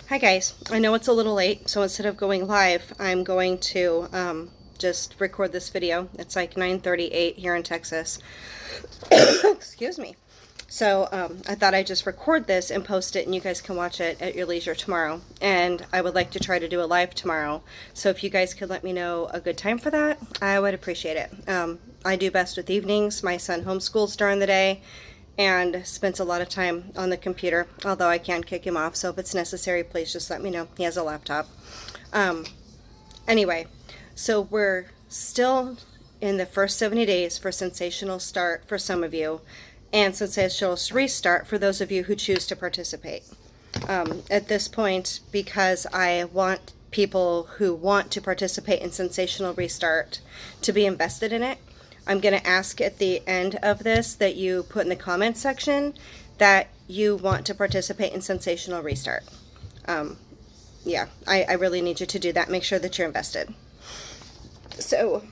Hi guys, I know it's a little late, so instead of going live, I'm going to just record this video. It's like 9:38 here in Texas. Excuse me. So I thought I'd just record this and post it, and you guys can watch it at your leisure tomorrow. And I would like to try to do a live tomorrow. So if you guys could let me know a good time for that, I would appreciate it. I do best with evenings. My son homeschools during the day and spends a lot of time on the computer, although I can kick him off, so if it's necessary, please just let me know. He has a laptop. Anyway, so we're still in the first 70 days for Sensational Start for some of you, and Sensational Restart for those of you who choose to participate. At this point, because I want people who want to participate in Sensational Restart to be invested in it, I'm going to ask at the end of this that you put in the comments section that you want to participate in Sensational Restart. Yeah, I really need you to do that. Make sure that you're invested. So,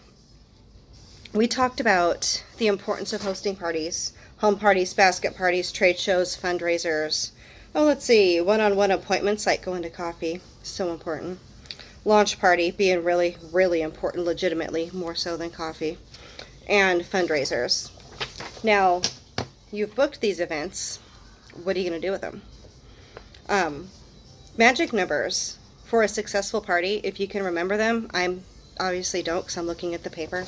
we talked about the importance of hosting parties, home parties, basket parties, trade shows, fundraisers. Oh, let's see, one-on-one appointments like going to coffee, so important. Launch party being really, really important, legitimately, more so than coffee. And fundraisers. Now, you've booked these events. What are you going to do with them? Magic numbers for a successful party, if you can remember them. I obviously don't because I'm looking at the paper.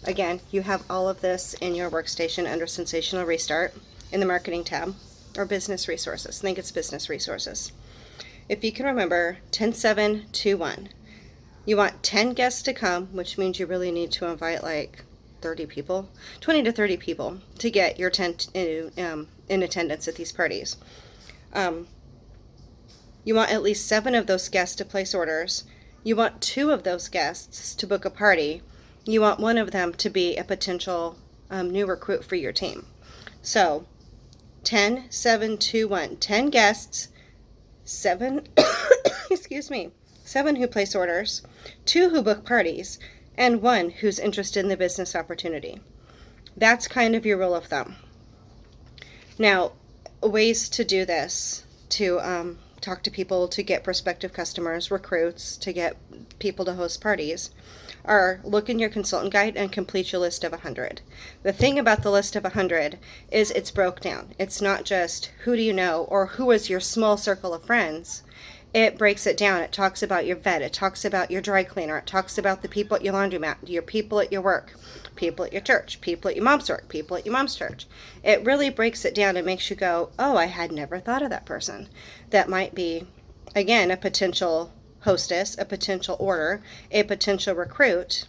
Again, you have all of this in your workstation under Sensational Restart in the Marketing tab, or Business Resources. I think it's Business Resources. If you can remember, 10-7-2-1. You want 10 guests to come, which means you really need to invite like 30 people, 20 to 30 people to get your tent in attendance at these parties. You want at least 7 of those guests to place orders. You want 2 of those guests to book a party. You want 1 of them to be a potential new recruit for your team. So 10-7-2-1, 10 guests, 7 excuse me, 7 who place orders, 2 who book parties, and 1 who's interested in the business opportunity. That's kind of your rule of thumb. Now, ways to do this, to talk to people, to get prospective customers, recruits, to get people to host parties, are look in your consultant guide and complete your list of 100. The thing about the list of 100 is it's broke down. It's not just who do you know or who is your small circle of friends. It breaks it down. It talks about your vet. It talks about your dry cleaner. It talks about the people at your laundromat, your people at your work, people at your church, people at your mom's work, people at your mom's church. It really breaks it down and makes you go, oh, I had never thought of that person. That might be, again, a potential hostess, a potential order, a potential recruit.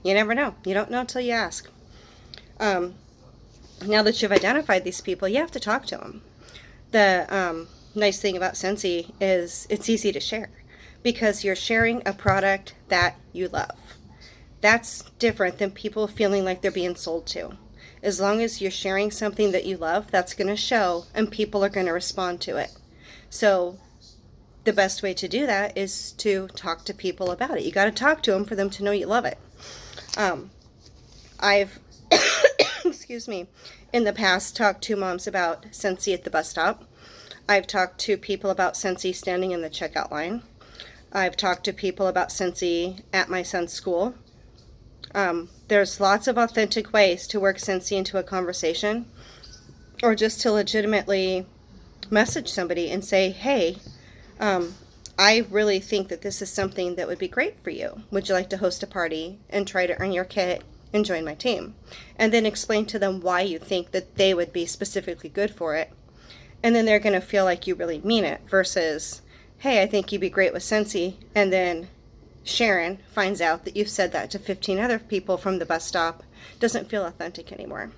You never know. You don't know until you ask. Now that you've identified these people, you have to talk to them. The nice thing about Scentsy is it's easy to share because you're sharing a product that you love. That's different than people feeling like they're being sold to. As long as you're sharing something that you love, that's going to show and people are going to respond to it. So the best way to do that is to talk to people about it. You got to talk to them for them to know you love it. I've excuse me, in the past talked to moms about Scentsy at the bus stop. I've talked to people about Scentsy standing in the checkout line. I've talked to people about Scentsy at my son's school. There's lots of authentic ways to work Scentsy into a conversation, or just to legitimately message somebody and say, hey, I really think that this is something that would be great for you. Would you like to host a party and try to earn your kit and join my team? And then explain to them why you think that they would be specifically good for it. And then they're going to feel like you really mean it versus, hey, I think you'd be great with Scentsy. And then Sharon finds out that you've said that to 15 other people from the bus stop. Doesn't feel authentic anymore.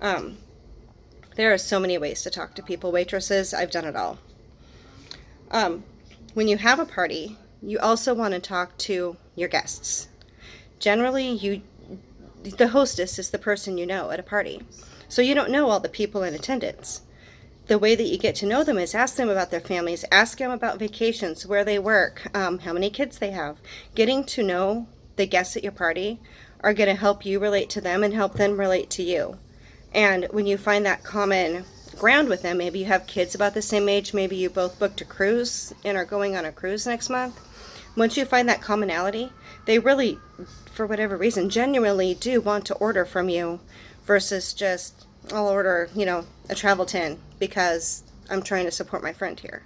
There are so many ways to talk to people. Waitresses, I've done it all. When you have a party, you also want to talk to your guests. Generally, the hostess is the person you know at a party. So you don't know all the people in attendance. The way that you get to know them is ask them about their families, ask them about vacations, where they work, how many kids they have. Getting to know the guests at your party are going to help you relate to them and help them relate to you. And when you find that common ground with them. Maybe you have kids about the same age. Maybe you both booked a cruise and are going on a cruise next month. Once you find that commonality, they really, for whatever reason, genuinely do want to order from you versus just, I'll order, a travel tin because I'm trying to support my friend here.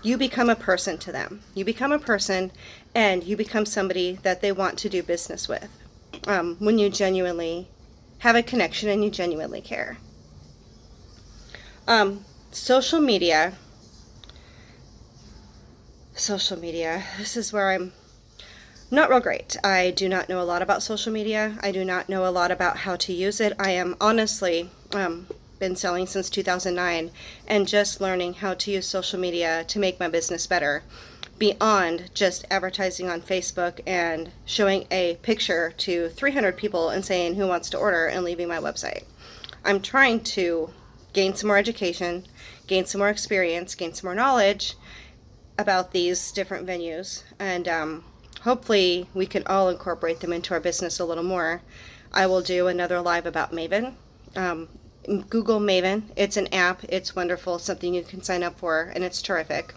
You become a person to them. You become a person, and you become somebody that they want to do business with when you genuinely have a connection and you genuinely care. Social media. This is where I'm not real great. I do not know a lot about social media. I do not know a lot about how to use it. I am honestly been selling since 2009 and just learning how to use social media to make my business better beyond just advertising on Facebook and showing a picture to 300 people and saying who wants to order and leaving my website. I'm trying to gain some more education, gain some more experience, gain some more knowledge about these different venues, and hopefully we can all incorporate them into our business a little more. I will do another live about Maven. Google Maven. It's an app. It's wonderful. Something you can sign up for, and it's terrific.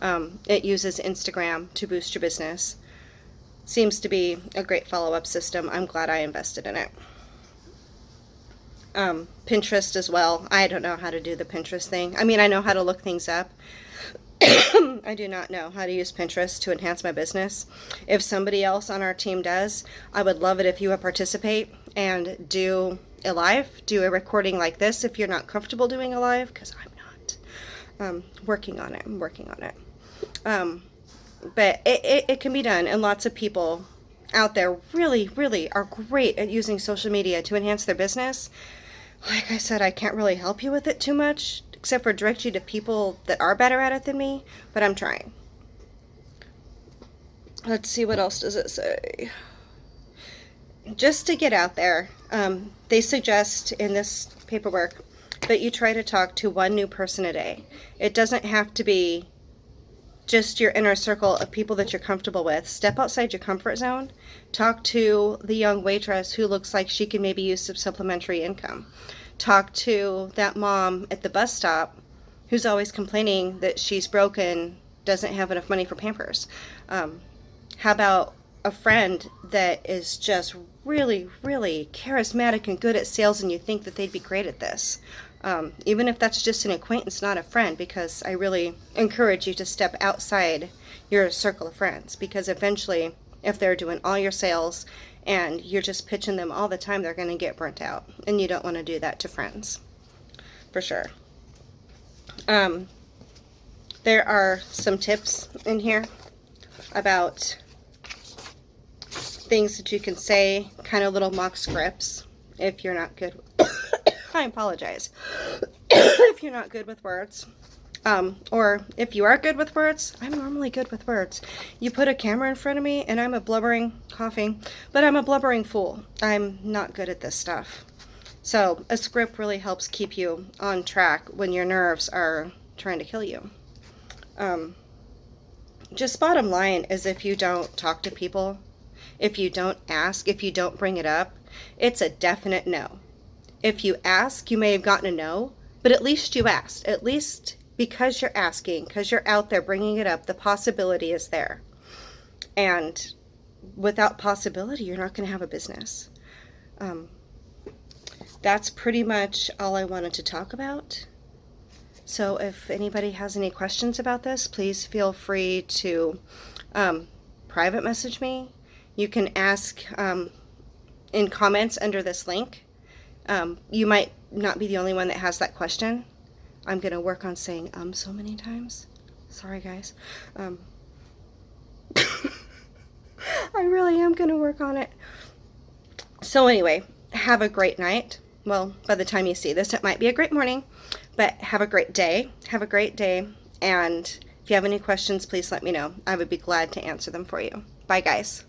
It uses Instagram to boost your business. Seems to be a great follow-up system. I'm glad I invested in it. Pinterest as well. I don't know how to do the Pinterest thing. I mean, I know how to look things up. I do not know how to use Pinterest to enhance my business. If somebody else on our team does, I would love it if you would participate and do a live, do a recording like this if you're not comfortable doing a live, because I'm not. Working on it. I'm working on it. But it can be done, and lots of people out there really, really are great at using social media to enhance their business. Like I said, I can't really help you with it too much, except for direct you to people that are better at it than me, but I'm trying. Let's see, what else does it say? Just to get out there, they suggest in this paperwork that you try to talk to one new person a day. It doesn't have to be just your inner circle of people that you're comfortable with. Step outside your comfort zone. Talk to the young waitress who looks like she can maybe use some supplementary income. Talk to that mom at the bus stop who's always complaining that she's broken, doesn't have enough money for Pampers. How about a friend that is just really, really charismatic and good at sales, and you think that they'd be great at this? Even if that's just an acquaintance, not a friend, because I really encourage you to step outside your circle of friends, because eventually, if they're doing all your sales and you're just pitching them all the time, they're going to get burnt out, and you don't want to do that to friends, for sure. There are some tips in here about things that you can say, kind of little mock scripts, if you're not good. I apologize. If you're not good with words, or if you are good with words, I'm normally good with words. You put a camera in front of me and I'm a blubbering, coughing, but I'm a blubbering fool. I'm not good at this stuff. So a script really helps keep you on track when your nerves are trying to kill you. Just bottom line is, if you don't talk to people, if you don't ask, if you don't bring it up, it's a definite no. If you ask, you may have gotten a no, but at least you asked. At least because you're asking, because you're out there bringing it up, the possibility is there. And without possibility, you're not going to have a business. That's pretty much all I wanted to talk about. So if anybody has any questions about this, please feel free to private message me. You can ask in comments under this link. You might not be the only one that has that question. I'm going to work on saying so many times. Sorry, guys. I really am going to work on it. So anyway, have a great night. Well, by the time you see this, it might be a great morning, but have a great day. Have a great day. And if you have any questions, please let me know. I would be glad to answer them for you. Bye, guys.